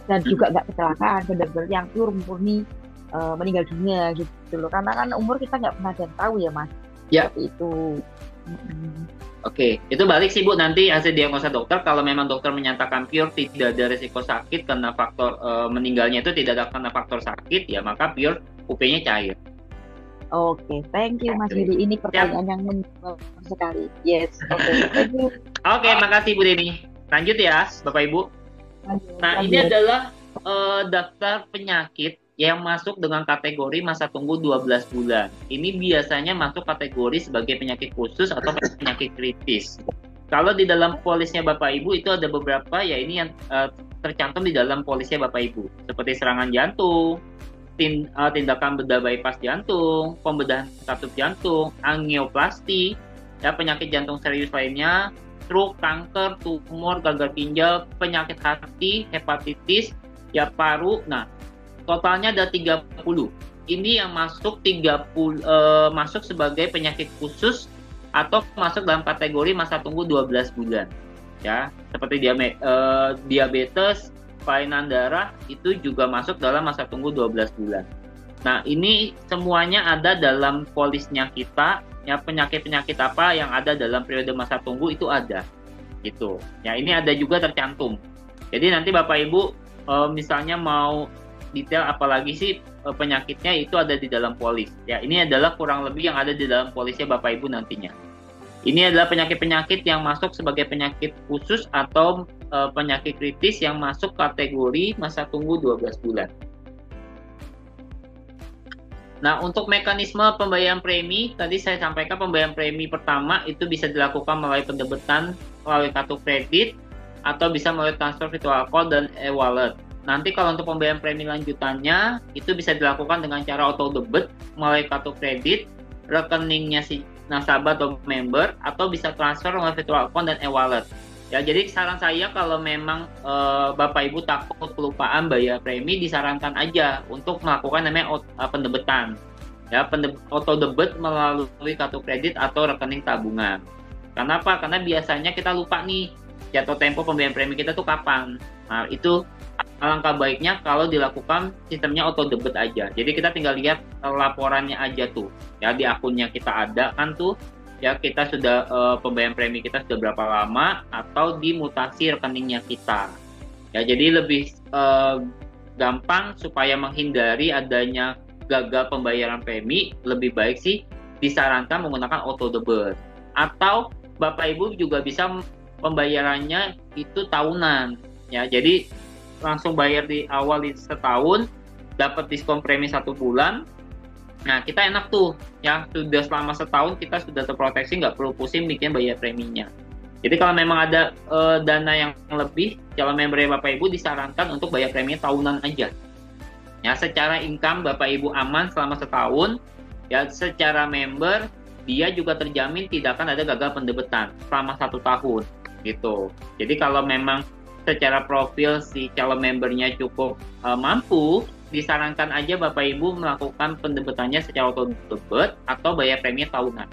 Dan juga nggak kecelakaan, benar-benar yang pure murni meninggal dunia gitu loh. Karena kan umur kita nggak pernah dan tahu ya Mas. Ya. Seperti itu. Oke, itu balik sih Bu nanti hasil diagnosa dokter. Kalau memang dokter menyatakan pure tidak ada resiko sakit karena faktor meninggalnya itu tidak ada karena faktor sakit, ya maka pure UP-nya cair. Oke, thank you Mas Willy. Ini pertanyaan yang menjawab sekali. Yes, thank you. Oke, makasih Bu Deni. Lanjut ya, Bapak Ibu. Nah, ini adalah daftar penyakit yang masuk dengan kategori masa tunggu 12 bulan. Ini biasanya masuk kategori sebagai penyakit khusus atau penyakit kritis. Kalau di dalam polisnya Bapak Ibu itu ada beberapa, ya ini yang tercantum di dalam polisnya Bapak Ibu. Seperti serangan jantung, tindakan bedah bypass jantung, pembedahan katup jantung, angioplasti, ya penyakit jantung serius lainnya, stroke, kanker, tumor, gagal ginjal, penyakit hati, hepatitis, ya paru. Nah, totalnya ada 30. Ini yang masuk 30 masuk sebagai penyakit khusus atau masuk dalam kategori masa tunggu 12 bulan. Ya, seperti diabetes, kelainan darah itu juga masuk dalam masa tunggu 12 bulan. Nah, ini semuanya ada dalam polisnya kita, ya penyakit-penyakit apa yang ada dalam periode masa tunggu itu ada. Gitu. Ya, ini ada juga tercantum. Jadi nanti Bapak Ibu misalnya mau detail apalagi sih penyakitnya itu ada di dalam polis. Ya, ini adalah kurang lebih yang ada di dalam polisnya Bapak Ibu nantinya. Ini adalah penyakit-penyakit yang masuk sebagai penyakit khusus atau penyakit kritis yang masuk kategori masa tunggu 12 bulan. Nah, untuk mekanisme pembayaran premi, tadi saya sampaikan pembayaran premi pertama itu bisa dilakukan melalui pendebetan melalui kartu kredit atau bisa melalui transfer virtual card dan e-wallet. Nanti kalau untuk pembayaran premi lanjutannya itu bisa dilakukan dengan cara auto debit melalui kartu kredit, rekeningnya si nasabah atau member, atau bisa transfer melalui virtual account dan e-wallet. Ya, jadi saran saya kalau memang Bapak Ibu takut kelupaan bayar premi, disarankan aja untuk melakukan namanya pendebetan. Ya, auto debit melalui kartu kredit atau rekening tabungan. Kenapa? Karena biasanya kita lupa nih jatuh tempo pembayaran premi kita tuh kapan. Nah, itu alangkah baiknya kalau dilakukan sistemnya auto debit aja. Jadi kita tinggal lihat laporannya aja tuh. Ya, di akunnya kita ada kan tuh. Ya, kita sudah pembayaran premi kita sudah berapa lama atau dimutasi rekeningnya kita. Ya, jadi lebih gampang supaya menghindari adanya gagal pembayaran premi, lebih baik sih disarankan menggunakan auto debit. Atau Bapak Ibu juga bisa pembayarannya itu tahunan. Ya, jadi langsung bayar di awal di setahun, dapat diskon premi 1 bulan. Nah, kita enak tuh, ya sudah selama setahun kita sudah terproteksi, nggak perlu pusing bikin bayar preminya. Jadi kalau memang ada dana yang lebih, calon member Bapak Ibu disarankan untuk bayar premi tahunan aja. Ya, secara income Bapak Ibu aman selama setahun. Ya, secara member dia juga terjamin tidak akan ada gagal pendebetan selama 1 tahun, gitu. Jadi kalau memang secara profil si calon membernya cukup mampu, disarankan aja Bapak Ibu melakukan pendebetannya secara auto debit atau bayar premi tahunan.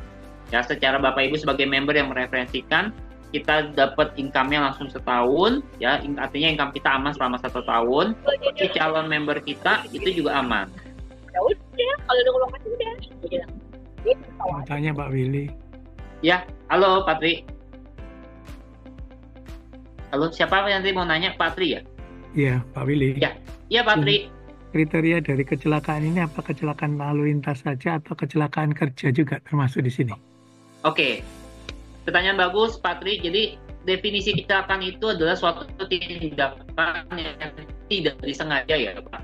Ya, secara Bapak Ibu sebagai member yang mereferensikan, kita dapat income-nya langsung setahun, ya artinya income kita aman selama 1 tahun. Si calon member kita itu juga aman. Ya udah, kalau udah ngomong udah. Mau tanya Pak Willy. Ya, halo Patri. Halo, siapa yang nanti mau nanya? Patri ya? Iya, Pak Willy. Ya, iya Patri. Kriteria dari kecelakaan ini apa kecelakaan lalu lintas saja atau kecelakaan kerja juga termasuk di sini? Oke, pertanyaan bagus Patri. Jadi definisi kecelakaan itu adalah suatu tindakan yang tidak disengaja ya Pak.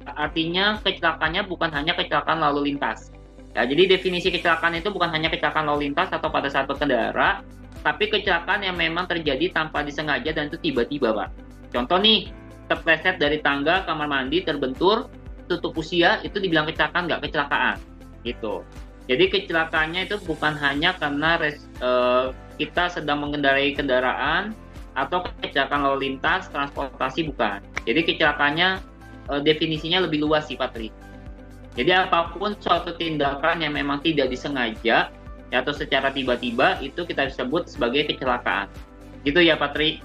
Artinya kecelakaannya bukan hanya kecelakaan lalu lintas. Ya, jadi definisi kecelakaan itu bukan hanya kecelakaan lalu lintas atau pada saat berkendara, tapi kecelakaan yang memang terjadi tanpa disengaja dan itu tiba-tiba, Pak. Contoh nih, terpleset dari tangga kamar mandi, terbentur, tutup usia, itu dibilang kecelakaan, nggak kecelakaan. Gitu. Jadi kecelakaannya itu bukan hanya karena kita sedang mengendarai kendaraan atau kecelakaan lalu lintas, transportasi, bukan. Jadi kecelakaannya definisinya lebih luas sih, Patri. Jadi apapun suatu tindakan yang memang tidak disengaja ya, atau secara tiba-tiba itu kita sebut sebagai kecelakaan. Gitu ya, Patri.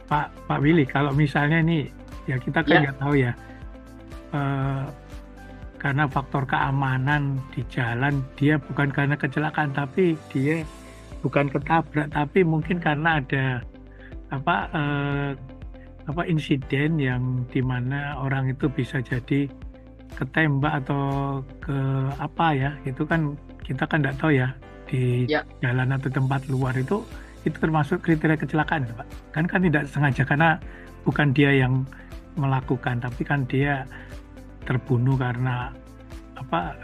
Pak Willy, kalau misalnya nih ya kita kan nggak tahu ya, karena faktor keamanan di jalan, dia bukan karena kecelakaan tapi dia bukan ketabrak, tapi mungkin karena ada insiden yang dimana orang itu bisa jadi ketembak atau itu kan kita kan nggak tahu ya di jalan atau tempat luar itu itu termasuk kriteria kecelakaan, Pak? Kan tidak sengaja karena bukan dia yang melakukan, tapi kan dia terbunuh karena apa?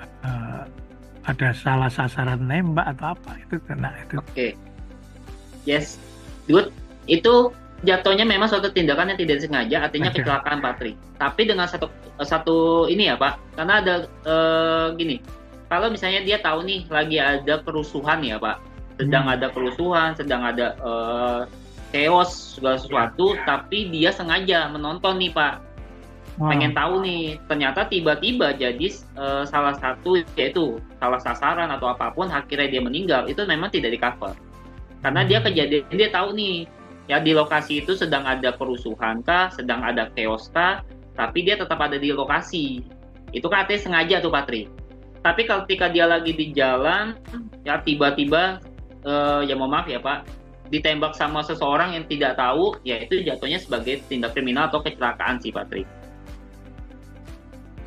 Ada salah sasaran nembak atau apa itu kena itu. Oke. Yes, good. Itu jatuhnya memang suatu tindakan yang tidak disengaja, artinya kecelakaan, Patri. Tapi dengan satu ini ya, Pak, karena ada gini. Kalau misalnya dia tahu nih lagi ada kerusuhan ya, Pak, sedang ada kerusuhan, sedang ada chaos segala sesuatu, tapi dia sengaja menonton nih, Pak, pengen tahu nih, ternyata tiba-tiba jadi salah satu, yaitu salah sasaran atau apapun, akhirnya dia meninggal, itu memang tidak di cover, karena dia kejadian, dia tahu nih, ya di lokasi itu sedang ada kerusuhan kah, sedang ada chaos kah, tapi dia tetap ada di lokasi, itu kan artinya sengaja tuh, Patri. Tapi ketika dia lagi di jalan, ya tiba-tiba, ya mohon maaf ya Pak, ditembak sama seseorang yang tidak tahu, ya itu jatuhnya sebagai tindak kriminal atau kecelakaan sih, Patri.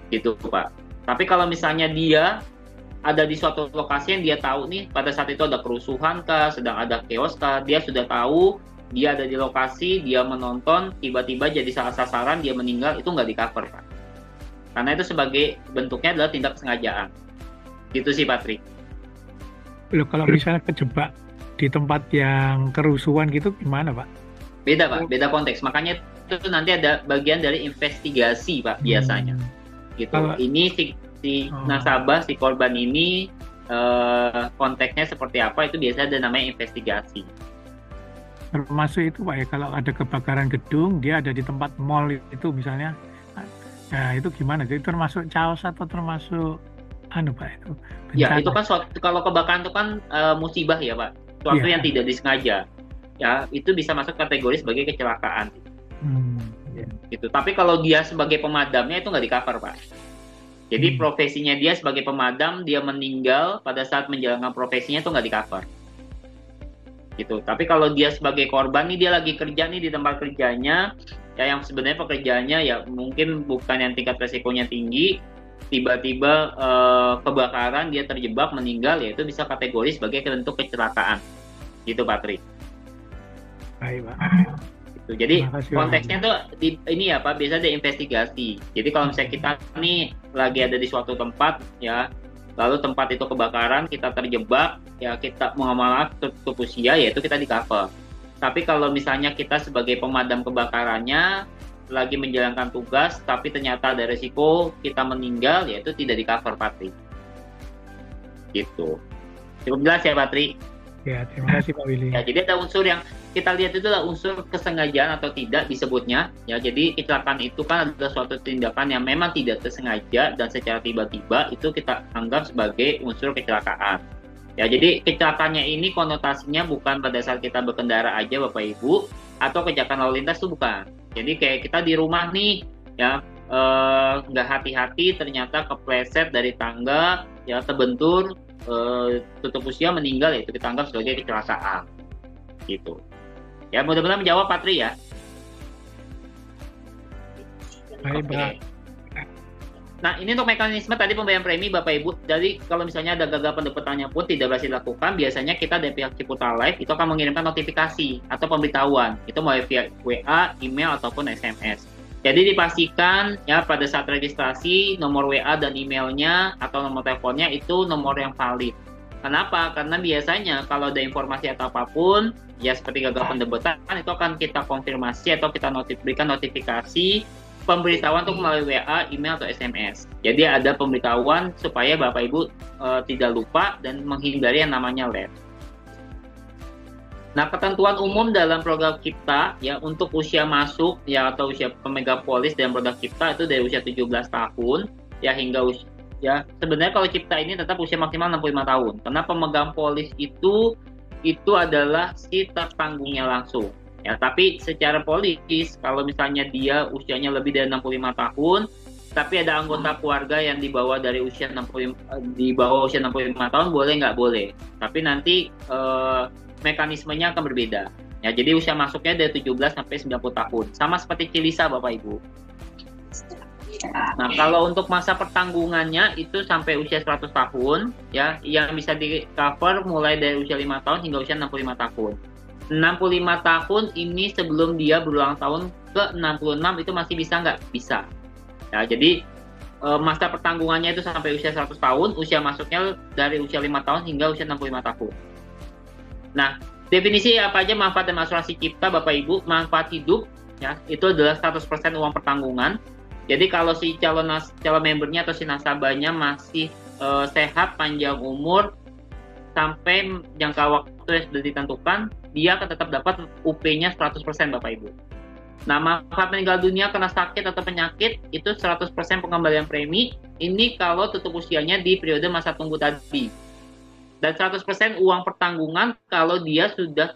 Gitu Pak. Tapi kalau misalnya dia ada di suatu lokasi yang dia tahu nih, pada saat itu ada kerusuhan kah, sedang ada chaos kah, dia sudah tahu, dia ada di lokasi, dia menonton, tiba-tiba jadi salah sasaran, dia meninggal, itu nggak di-cover, Pak. Karena itu sebagai bentuknya adalah tindak kesengajaan. Gitu sih, Patri. Loh, kalau misalnya kejebak di tempat yang kerusuhan gitu gimana, Pak? Beda, Pak. Beda konteks. Makanya itu nanti ada bagian dari investigasi, Pak, biasanya. Gitu. Ini si nasabah, si korban ini konteksnya seperti apa, itu biasanya ada namanya investigasi. Termasuk itu, Pak, ya, kalau ada kebakaran gedung, dia ada di tempat mall itu misalnya, nah itu gimana? Itu termasuk chaos atau termasuk Pak itu? Bencana. Ya, itu kan kalau kebakaran itu kan musibah ya, Pak. Suatu yang tidak disengaja. Ya, itu bisa masuk kategori sebagai kecelakaan. Gitu. Tapi kalau dia sebagai pemadamnya itu nggak di-cover, Pak. Jadi profesinya dia sebagai pemadam, dia meninggal pada saat menjalankan profesinya itu nggak di-cover. Gitu. Tapi kalau dia sebagai korban nih, dia lagi kerja nih di tempat kerjanya, ya yang sebenarnya pekerjaannya ya mungkin bukan yang tingkat resikonya tinggi, tiba-tiba kebakaran, dia terjebak, meninggal, ya itu bisa kategori sebagai bentuk kecelakaan. Gitu, Patri. Baik, Pak. Gitu. Jadi konteksnya tuh ini ya, Pak, biasa ada investigasi. Jadi kalau misalnya kita nih lagi ada di suatu tempat, ya, lalu tempat itu kebakaran, kita terjebak, ya kita muamalah tutup usia, yaitu kita di-cover. Tapi kalau misalnya kita sebagai pemadam kebakarannya lagi menjalankan tugas, tapi ternyata ada resiko kita meninggal, yaitu tidak di-cover, Patri. Gitu. Cukup jelas ya, Patri? Ya, terima kasih Pak Willy. Ya, jadi ada unsur yang kita lihat itu adalah unsur kesengajaan atau tidak disebutnya. Ya, jadi kecelakaan itu kan adalah suatu tindakan yang memang tidak tersengaja dan secara tiba-tiba itu kita anggap sebagai unsur kecelakaan. Ya, jadi kecelakaannya ini konotasinya bukan pada saat kita berkendara aja, Bapak Ibu, atau kecelakaan lalu lintas itu bukan. Jadi kayak kita di rumah nih, ya nggak hati-hati, ternyata kepleset dari tangga, ya terbentur, tutup usia, meninggal, ya itu kita anggap sebagai kecelakaan. Gitu. Ya, mudah-mudahan menjawab, Patri ya. Baik, Pak. Nah, ini untuk mekanisme tadi pembayaran premi, Bapak Ibu. Jadi kalau misalnya ada gagal pendapatannya pun tidak berhasil dilakukan, biasanya kita dari pihak Ciputa Life itu akan mengirimkan notifikasi atau pemberitahuan. Itu mau via WA, email ataupun SMS. Jadi dipastikan ya pada saat registrasi nomor WA dan emailnya atau nomor teleponnya itu nomor yang valid. Kenapa? Karena biasanya kalau ada informasi atau apapun, ya seperti gagal pendapatan, itu akan kita konfirmasi atau kita berikan notifikasi pemberitahuan untuk melalui WA, email, atau SMS. Jadi ada pemberitahuan supaya Bapak Ibu tidak lupa dan menghindari yang namanya LED. Nah, ketentuan umum dalam program Cipta ya untuk usia masuk ya atau usia pemegang polis dalam program Cipta itu dari usia 17 tahun ya hingga usia ya sebenarnya kalau Cipta ini tetap usia maksimal 65 tahun. Karena pemegang polis itu adalah si tertanggungnya langsung. Ya, tapi secara polis kalau misalnya dia usianya lebih dari 65 tahun, tapi ada anggota keluarga yang di bawah dari usia 65 tahun boleh nggak boleh. Tapi nanti mekanismenya akan berbeda. Ya, jadi usia masuknya dari 17 sampai 90 tahun. Sama seperti Cilisa, Bapak Ibu. Nah, kalau untuk masa pertanggungannya itu sampai usia 100 tahun, ya, yang bisa di cover mulai dari usia 5 tahun hingga usia 65 tahun. 65 tahun ini sebelum dia berulang tahun ke 66 itu masih bisa nggak? Bisa. Ya, jadi masa pertanggungannya itu sampai usia 100 tahun, usia masuknya dari usia 5 tahun hingga usia 65 tahun. Nah, definisi apa aja manfaat dan asuransi cipta Bapak Ibu? Manfaat hidup ya, itu adalah 100% uang pertanggungan. Jadi kalau si calon membernya atau si nasabahnya masih sehat, panjang umur, sampai jangka waktu yang sudah ditentukan, dia akan tetap dapat UP-nya 100% Bapak Ibu. Nah, manfaat meninggal dunia karena sakit atau penyakit itu 100% pengembalian premi. Ini kalau tutup usianya di periode masa tunggu tadi. Dan 100% uang pertanggungan kalau dia sudah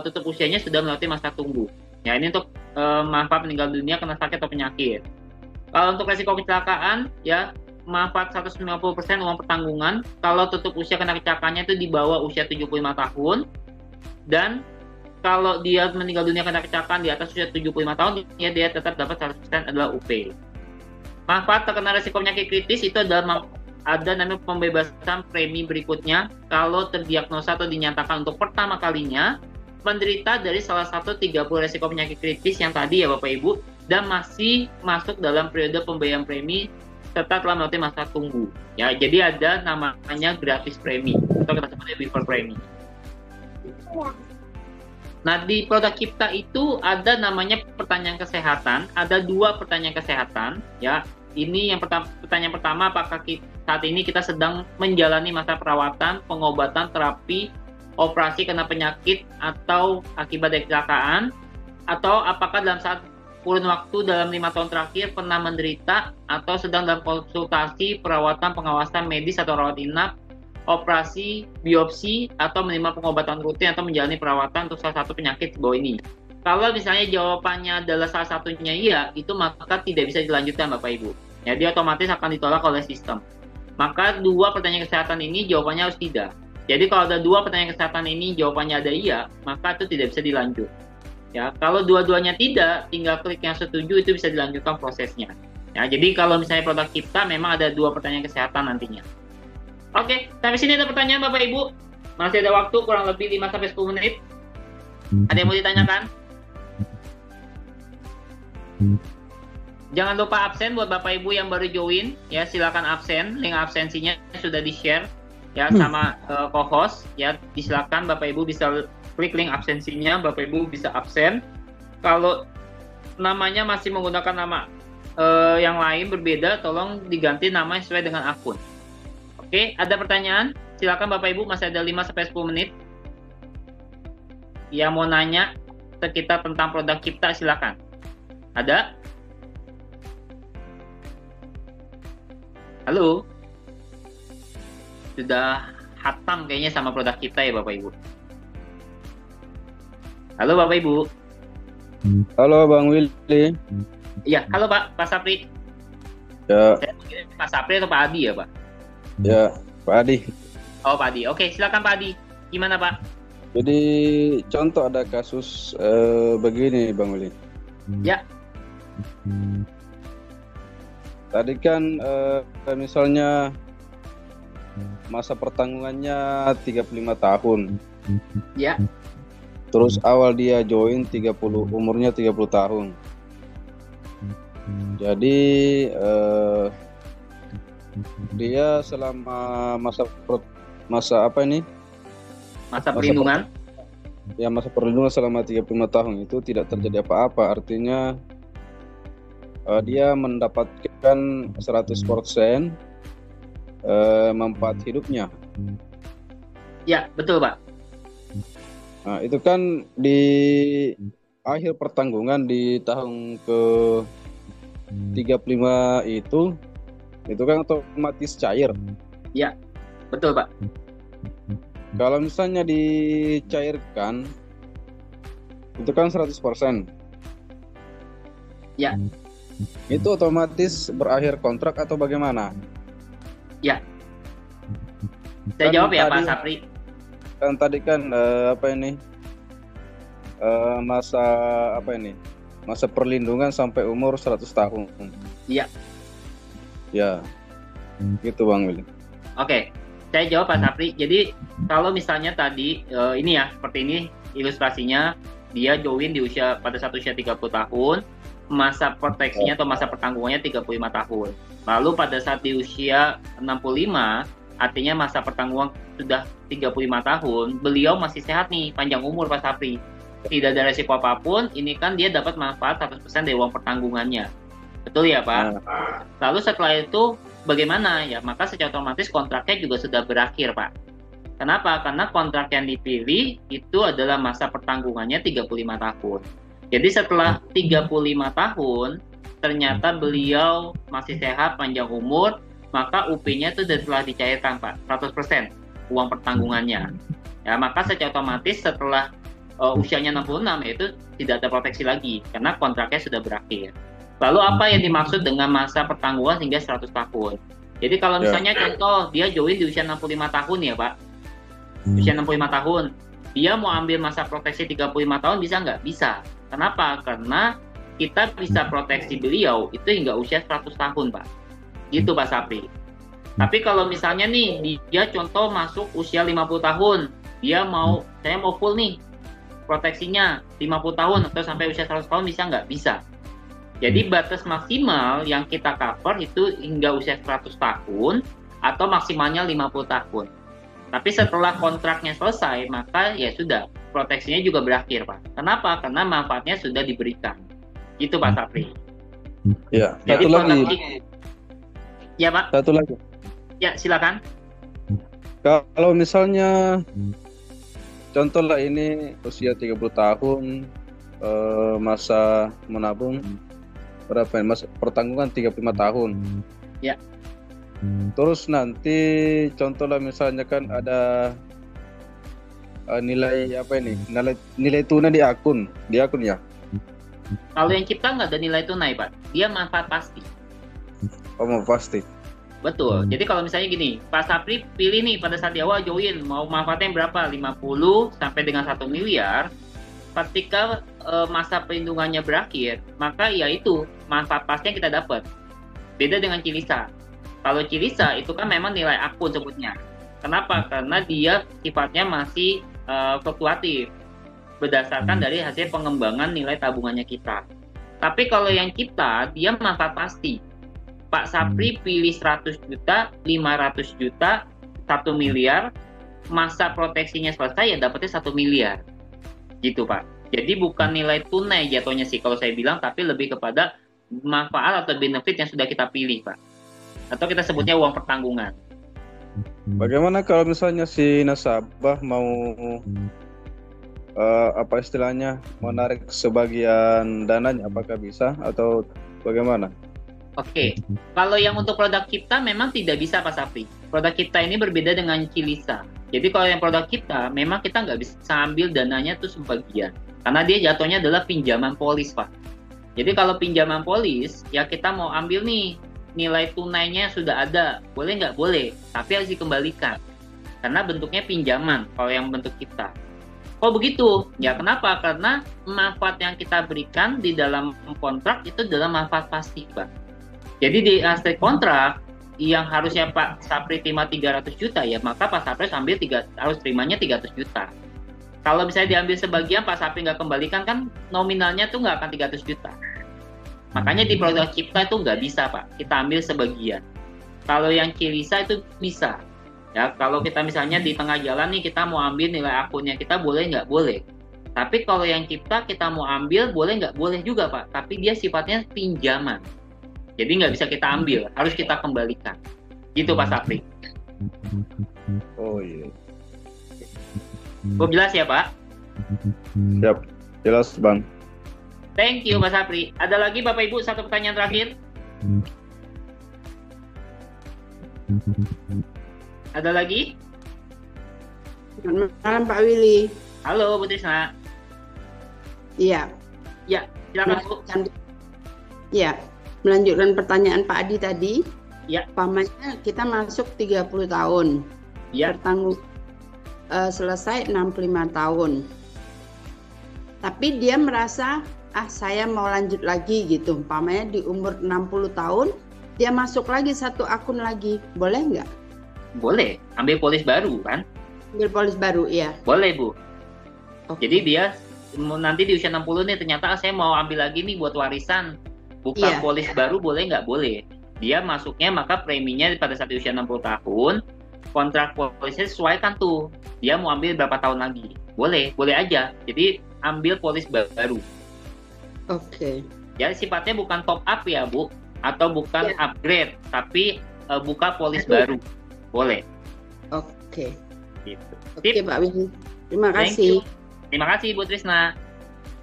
tutup usianya sudah melewati masa tunggu. Ya, ini untuk manfaat meninggal dunia karena sakit atau penyakit. Kalau untuk resiko kecelakaan, ya manfaat 150% uang pertanggungan kalau tutup usia kena kecelakaannya itu di bawah usia 75 tahun. Dan kalau dia meninggal dunia karena kecelakaan di atas usia 75 tahun, ya dia tetap dapat 100% adalah UP. Manfaat terkena resiko penyakit kritis itu adalah ada namanya pembebasan premi berikutnya kalau terdiagnosa atau dinyatakan untuk pertama kalinya penderita dari salah satu 30 resiko penyakit kritis yang tadi ya Bapak Ibu, dan masih masuk dalam periode pembayaran premi serta telah melewati masa tunggu. Ya, jadi ada namanya gratis premi atau kita sebutnya before premi. Nah, di produk Cipta itu ada namanya pertanyaan kesehatan, ada 2 pertanyaan kesehatan ya. Ini yang pertanyaan pertama, apakah saat ini kita sedang menjalani masa perawatan, pengobatan, terapi, operasi karena penyakit atau akibat dari kecelakaan, atau apakah dalam saat kurun waktu dalam 5 tahun terakhir pernah menderita atau sedang dalam konsultasi, perawatan, pengawasan medis atau rawat inap, operasi, biopsi, atau menerima pengobatan rutin atau menjalani perawatan untuk salah satu penyakit di bawah ini. Kalau misalnya jawabannya adalah salah satunya iya, itu maka tidak bisa dilanjutkan Bapak Ibu. Jadi otomatis akan ditolak oleh sistem. Maka 2 pertanyaan kesehatan ini jawabannya harus tidak. Jadi kalau ada 2 pertanyaan kesehatan ini jawabannya ada iya, maka itu tidak bisa dilanjut. Ya, kalau dua-duanya tidak, tinggal klik yang setuju, itu bisa dilanjutkan prosesnya. Ya, jadi kalau misalnya produk Cipta memang ada 2 pertanyaan kesehatan nantinya. Oke, sampai sini ada pertanyaan Bapak Ibu. Masih ada waktu kurang lebih 5-10 menit. Ada yang mau ditanyakan? Jangan lupa absen buat Bapak Ibu yang baru join. Ya, silakan absen. Link absensinya sudah di-share ya sama co-host. Ya, silakan Bapak Ibu bisa klik link absensinya, Bapak Ibu bisa absen. Kalau namanya masih menggunakan nama yang lain berbeda, tolong diganti nama sesuai dengan akun. Oke, ada pertanyaan? Silakan Bapak Ibu, masih ada 5-10 menit. Yang mau nanya sekitar tentang produk Cipta, silakan. Ada? Halo? Sudah hatam kayaknya sama produk Cipta ya Bapak Ibu. Halo Bapak Ibu. Halo Bang Willy. Iya, halo Pak Sapri. Ya. Pak Sapri atau Pak Adi ya Pak? Ya, Pak Adi. Oh Pak Adi. Oke, silakan Pak Adi. Gimana Pak? Jadi contoh ada kasus begini Bang Willy. Ya. Tadi kan misalnya masa pertanggungannya 35 tahun. Ya. Terus awal dia join umurnya 30 tahun. Jadi dia selama masa apa ini? Masa perlindungan? Masa perlindungan selama 35 tahun itu tidak terjadi apa-apa. Artinya dia mendapatkan 100% manfaat hidupnya. Ya, betul Pak. Nah, itu kan di akhir pertanggungan di tahun ke 35 itu kan otomatis cair. Ya, betul Pak. Kalau misalnya dicairkan itu kan 100%. Ya. Itu otomatis berakhir kontrak atau bagaimana? Ya. Saya jawab ya Pak Sapri. Kan tadi kan masa masa perlindungan sampai umur 100 tahun. Iya. Ya. Gitu Bang Willy. Oke. Saya jawab Pak Sapri. Jadi kalau misalnya tadi ini ya seperti ini ilustrasinya dia join pada saat usia 30 tahun, masa proteksinya atau masa pertanggungannya 35 tahun. Lalu pada saat di usia 65, artinya masa pertanggungan sudah 35 tahun, beliau masih sehat nih, panjang umur Pak Sapri. Tidak ada resiko apapun, ini kan dia dapat manfaat 100% dari uang pertanggungannya. Betul ya Pak? Lalu setelah itu bagaimana? Ya maka secara otomatis kontraknya juga sudah berakhir Pak. Kenapa? Karena kontrak yang dipilih itu adalah masa pertanggungannya 35 tahun. Jadi setelah 35 tahun, ternyata beliau masih sehat, panjang umur, maka UP-nya itu sudah dicairkan Pak, 100% uang pertanggungannya. Ya, maka secara otomatis setelah usianya 66 itu tidak ada proteksi lagi karena kontraknya sudah berakhir. Lalu apa yang dimaksud dengan masa pertanggungan hingga 100 tahun? Jadi kalau misalnya contoh dia join di usia 65 tahun ya Pak, usia 65 tahun, dia mau ambil masa proteksi 35 tahun bisa nggak? Bisa. Kenapa? Karena kita bisa proteksi beliau itu hingga usia 100 tahun Pak. Gitu Pak Sapri. Tapi kalau misalnya nih dia contoh masuk usia 50 tahun, saya mau full nih proteksinya 50 tahun atau sampai usia 100 tahun bisa nggak? Bisa. Jadi batas maksimal yang kita cover itu hingga usia 100 tahun atau maksimalnya 50 tahun. Tapi setelah kontraknya selesai, maka ya sudah, proteksinya juga berakhir Pak. Kenapa? Karena manfaatnya sudah diberikan. Gitu Pak Sapri. Ya, jadi satu lagi. Ya Pak. Satu lagi. Ya, silakan. Kalau misalnya contoh lah ini usia 30 tahun, masa menabung berapa? Masa pertanggungan 35 tahun. Ya. Terus nanti contoh lah misalnya kan ada nilai apa ini? Nilai tunai di akun ya. Kalau yang cipta nggak ada nilai tunai Pak, dia manfaat pasti. Oh, mau pasti. Betul. Jadi kalau misalnya gini, Pak Sapri pilih nih pada saat di awal join, mau manfaatnya berapa? 50 sampai dengan 1 miliar. Ketika masa perlindungannya berakhir, maka ya itu manfaat pasti yang kita dapat. Beda dengan Cilisa. Kalau Cilisa itu kan memang nilai akun sebutnya. Kenapa? Karena dia sifatnya masih fluktuatif berdasarkan dari hasil pengembangan nilai tabungannya kita. Tapi kalau yang cipta, dia manfaat pasti. Pak Sapri pilih 100 juta, 500 juta, 1 miliar, masa proteksinya selesai ya dapatnya 1 miliar. Gitu Pak. Jadi bukan nilai tunai jatuhnya sih kalau saya bilang, tapi lebih kepada manfaat atau benefit yang sudah kita pilih Pak. Atau kita sebutnya uang pertanggungan. Bagaimana kalau misalnya si nasabah mau apa istilahnya menarik sebagian dananya, apakah bisa atau bagaimana? Oke, kalau yang untuk produk kita memang tidak bisa Pak Sapri. Produk kita ini berbeda dengan Cilisa. Jadi kalau yang produk kita memang kita nggak bisa ambil dananya tuh sebagian. Karena dia jatuhnya adalah pinjaman polis Pak. Jadi kalau pinjaman polis ya kita mau ambil nih nilai tunainya sudah ada, boleh nggak? Boleh, tapi harus dikembalikan. Karena bentuknya pinjaman kalau yang bentuk kita. Oh begitu? Ya kenapa? Karena manfaat yang kita berikan di dalam kontrak itu adalah manfaat pasti Pak. Jadi di aspek kontrak yang harusnya Pak Sapri terima 300 juta ya, maka Pak Sapri harus terimanya 300 juta. Kalau misalnya diambil sebagian Pak Sapri nggak kembalikan kan nominalnya tuh nggak akan 300 juta. Makanya di produk cipta itu nggak bisa Pak, kita ambil sebagian. Kalau yang Cilisa itu bisa. Ya, kalau kita misalnya di tengah jalan nih kita mau ambil nilai akunnya kita boleh nggak? Boleh. Tapi kalau yang cipta kita mau ambil boleh nggak? Boleh juga Pak, tapi dia sifatnya pinjaman. Jadi nggak bisa kita ambil, harus kita kembalikan. Gitu Pak Sapri. Oh iya. Jelas ya Pak? Siap, jelas Bang. Thank you Pak Sapri. Ada lagi Bapak Ibu satu pertanyaan terakhir? Ada lagi? Selamat malam Pak Willy. Halo Bu Trisna. Iya. Ya, silakan Bu. Iya. Melanjutkan pertanyaan Pak Adi tadi, ya. Pamannya kita masuk 30 tahun, ya. Bertanggung selesai 65 tahun. Tapi dia merasa, saya mau lanjut lagi gitu. Pamannya di umur 60 tahun, dia masuk lagi satu akun lagi, boleh nggak? Boleh, ambil polis baru kan? Ambil polis baru, iya. Boleh Bu. Oke. Jadi dia nanti di usia 60 nih ternyata saya mau ambil lagi nih buat warisan, buka Iya. polis baru boleh nggak? Boleh. Dia masuknya maka preminya pada saat di usia 60 tahun, kontrak polisnya sesuaikan tuh. Dia mau ambil berapa tahun lagi? Boleh aja. Jadi ambil polis baru. Oke. Ya sifatnya bukan top up ya Bu, atau bukan upgrade, tapi buka polis Baru. baru. Boleh. Oke. Gitu. Oke, Sip. Pak Wisnu. Terima Thank kasih. you. Terima kasih Bu Trisna.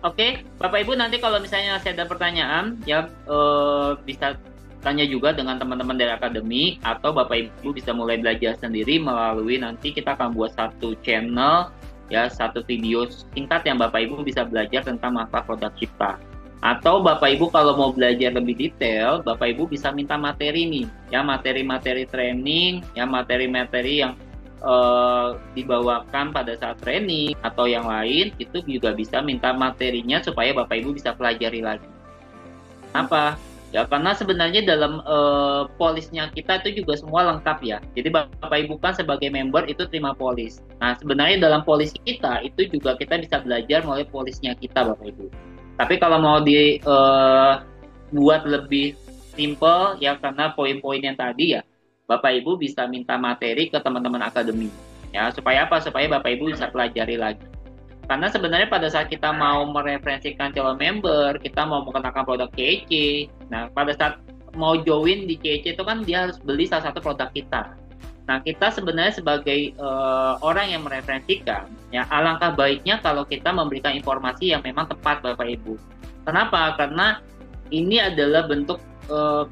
Oke, Bapak Ibu nanti kalau misalnya masih ada pertanyaan ya bisa tanya juga dengan teman-teman dari akademi, atau Bapak Ibu bisa mulai belajar sendiri melalui nanti kita akan buat satu channel ya, satu video singkat yang Bapak Ibu bisa belajar tentang manfaat produk cipta. Atau Bapak Ibu kalau mau belajar lebih detail, Bapak Ibu bisa minta materi nih ya, materi-materi training ya, materi-materi yang dibawakan pada saat training atau yang lain, itu juga bisa minta materinya supaya Bapak Ibu bisa pelajari lagi. Apa? Ya karena sebenarnya dalam polisnya kita itu juga semua lengkap ya. Jadi Bapak Ibu kan sebagai member itu terima polis. Nah sebenarnya dalam polis kita itu juga kita bisa belajar melalui polisnya kita Bapak Ibu. Tapi kalau mau buat lebih simple ya, karena poin-poin yang tadi ya, Bapak Ibu bisa minta materi ke teman-teman akademi ya, supaya apa? Supaya Bapak Ibu bisa pelajari lagi. Karena sebenarnya pada saat kita mau mereferensikan calon member, kita mau mengenalkan produk CEC. Nah, pada saat mau join di CEC itu kan dia harus beli salah satu produk kita. Nah, kita sebenarnya sebagai orang yang mereferensikan, ya alangkah baiknya kalau kita memberikan informasi yang memang tepat Bapak Ibu. Kenapa? Karena ini adalah bentuk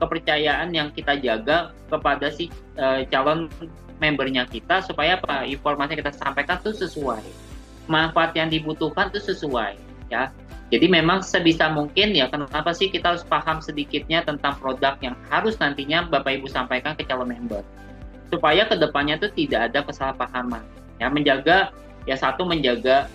kepercayaan yang kita jaga kepada si calon membernya kita, supaya apa? Informasi yang kita sampaikan itu sesuai, manfaat yang dibutuhkan itu sesuai, ya. Jadi memang sebisa mungkin ya, kenapa sih kita harus paham sedikitnya tentang produk yang harus nantinya Bapak Ibu sampaikan ke calon member, supaya kedepannya itu tidak ada kesalahpahaman, ya, menjaga ya, satu menjaga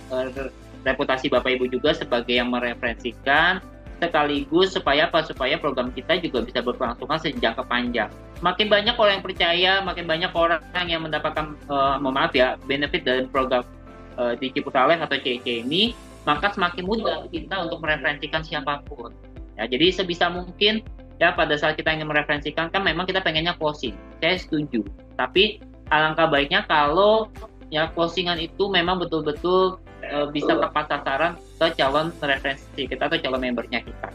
reputasi Bapak Ibu juga sebagai yang mereferensikan, sekaligus supaya apa? Supaya program kita juga bisa berkelangsungan sejangka panjang. Makin banyak orang yang percaya, makin banyak orang yang mendapatkan benefit dari program di Ciputra Life atau CEC ini, maka semakin mudah kita untuk mereferensikan siapapun. Ya, jadi sebisa mungkin ya pada saat kita ingin mereferensikan kan memang kita pengennya closing. Saya setuju. Tapi alangkah baiknya kalau ya closingan itu memang betul-betul bisa tepat sasaran ke calon referensi kita atau calon membernya kita.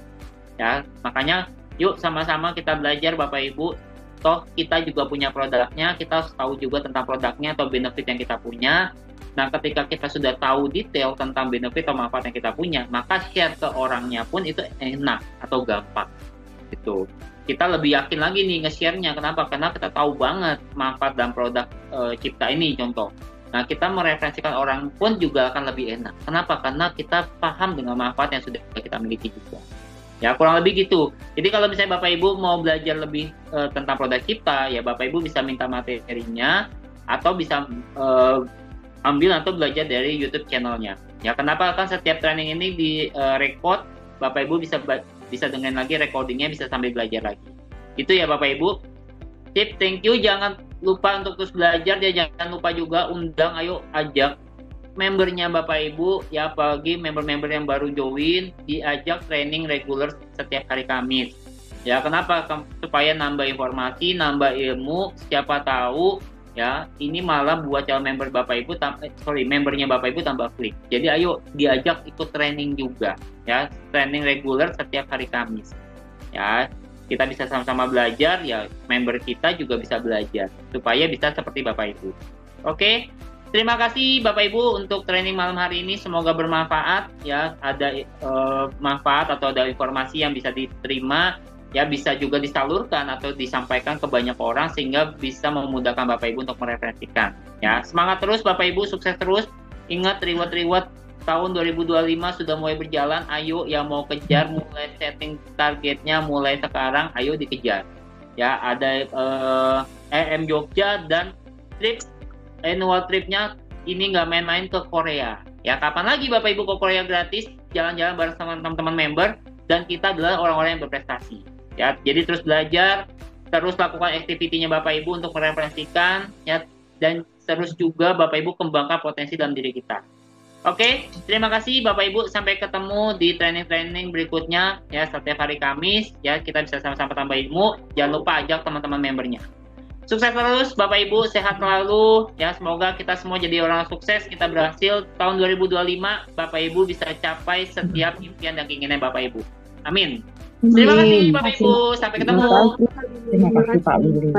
Ya, makanya yuk sama-sama kita belajar Bapak Ibu. Toh kita juga punya produknya, kita harus tahu juga tentang produknya atau benefit yang kita punya. Nah, ketika kita sudah tahu detail tentang benefit atau manfaat yang kita punya, maka share ke orangnya pun itu enak atau gampang. Gitu. Kita lebih yakin lagi nih nge-share-nya. Kenapa? Karena kita tahu banget manfaat dan produk cipta ini, contoh. Nah, kita mereferensikan orang pun juga akan lebih enak. Kenapa? Karena kita paham dengan manfaat yang sudah kita miliki juga. Ya, kurang lebih gitu. Jadi kalau misalnya Bapak Ibu mau belajar lebih tentang produk cipta, ya Bapak Ibu bisa minta materinya atau bisa ambil atau belajar dari YouTube channelnya. Ya, kenapa? Kan setiap training ini di record, Bapak Ibu bisa dengerin lagi recordingnya, bisa sambil belajar lagi. Itu ya Bapak Ibu. Tip, thank you. Jangan lupa untuk terus belajar, ya jangan lupa juga undang, ayo ajak membernya Bapak Ibu, ya apalagi member-member yang baru join, diajak training reguler setiap hari Kamis. Ya kenapa? Supaya nambah informasi, nambah ilmu, siapa tahu ya ini malah buat calon member Bapak Ibu, membernya Bapak Ibu tambah klik. Jadi ayo diajak ikut training juga, ya training reguler setiap hari Kamis. Ya kita bisa sama-sama belajar, ya member kita juga bisa belajar supaya bisa seperti Bapak Ibu. Oke, terima kasih Bapak Ibu untuk training malam hari ini, semoga bermanfaat ya, ada manfaat atau ada informasi yang bisa diterima, ya bisa juga disalurkan atau disampaikan ke banyak orang sehingga bisa memudahkan Bapak Ibu untuk mereferensikan. Ya, semangat terus Bapak Ibu, sukses terus. Ingat reward tahun 2025 sudah mulai berjalan, ayo yang mau kejar, mulai setting targetnya mulai sekarang, ayo dikejar. Ya, ada EM Jogja dan annual tripnya ini nggak main-main ke Korea. Ya, kapan lagi Bapak Ibu ke Korea gratis, jalan-jalan bareng sama teman-teman member, dan kita adalah orang-orang yang berprestasi. Ya, jadi terus belajar, terus lakukan activity-nya Bapak Ibu untuk mereferensikan, ya, dan terus juga Bapak Ibu kembangkan potensi dalam diri kita. Oke, terima kasih Bapak Ibu. Sampai ketemu di training-training berikutnya ya, setiap hari Kamis ya, kita bisa sama-sama tambah ilmu. Jangan lupa ajak teman-teman membernya. Sukses terus Bapak Ibu, sehat selalu ya. Semoga kita semua jadi orang sukses. Kita berhasil tahun 2025 Bapak Ibu bisa capai setiap impian dan keinginan Bapak Ibu. Amin. Terima kasih Bapak Ibu. Sampai ketemu. Terima kasih Pak Willy.